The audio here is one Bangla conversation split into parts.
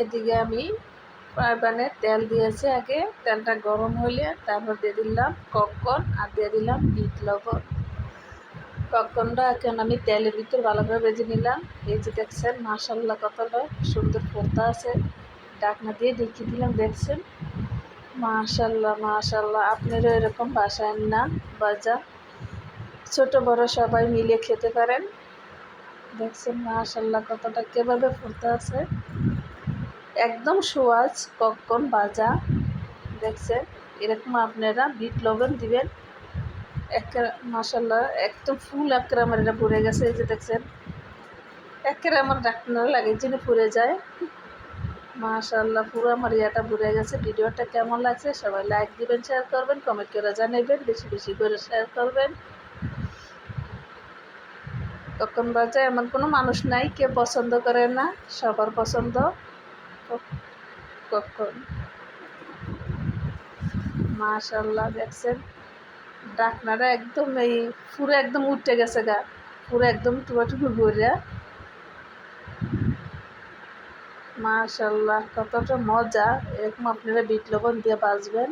এদিকে আমি ফ্রাই প্যানে তেল দিয়েছি। আগে তেলটা গরম হলে তারপর দিয়ে দিলাম পপকর্ন আর দিয়ে দিলাম বিট লবণ। পপকর্নটা এখন আমি তেলের ভিতর ভালো করে ভেজে নিলাম। এই যে দেখছেন মাশাআল্লাহ কতটা সুন্দর পর্দা আছে। ঢাকনা দিয়ে ঢেকে দিলাম, দেখছেন মাশাআল্লাহ মাশাআল্লাহ। আপনারা এরকম বাসায় না বাজা ছোট বড় সবাই মিলে খেতে পারেন। দেখছেন মাশাআল্লাহ কতটা কীভাবে ফুটতে আছে, একদম সহজ পপকর্ন ভাজা। দেখছেন এরকম আপনারা বিট লবণ দিবেন। মাশাআল্লাহ একদম ফুল একেবারে আমার এটা পুড়ে গেছে। এই যে দেখছেন একেবারে আমার ঢাকনা লাগে যেন পুড়ে যায়। মাশাআল্লাহ পুরো আমার ইয়াটা পুড়ে গেছে। ভিডিওটা কেমন লাগছে সবাই লাইক দিবেন, শেয়ার করবেন, কমেন্ট করে জানাবেন, বেশি বেশি করে শেয়ার করবেন। পপকর্ন ভাজা এমন কোনো মানুষ নাই কে পছন্দ করে না, সবার পছন্দ পপকর্ন। মাশাআল্লাহ দেখছেন ঢাকনাটা একদম এই পুরো একদম উঠে গেছে গা, পুরো একদম টুকরো ভরিয়া। মাশাআল্লাহ কতটা মজা। এরকম আপনারা বিট লবণ দিয়ে ভাজবেন,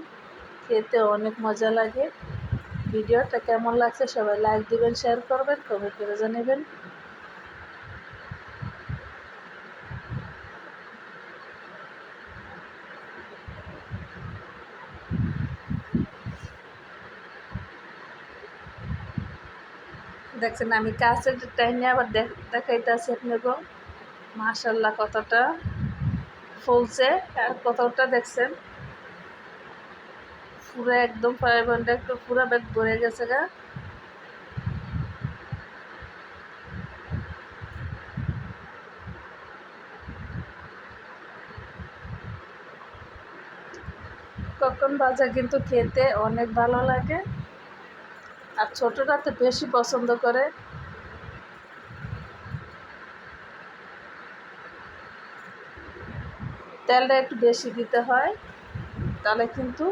খেতে অনেক মজা লাগে। ভিডিওটা কেমন লাগছে সবাই লাইক দিবেন, শেয়ার করবেন, কমেন্ট করে জানাবেন। দেখছেন আমি কাছের টাইমে আবার দেখাইতেছি আপনাকে। মাশাআল্লাহ কতটা ফুলছে আর কতটা দেখছেন পুরো একদম ফ্রাই প্যানটা একটু পুরো ব্যাগ ভরে গেছে গা। পপকর্ন ভাজা কিন্তু খেতে অনেক ভালো লাগে, আর ছোটরা তো বেশি পছন্দ করে। তেলটা একটু বেশি দিতে হয়, তাহলে কিন্তু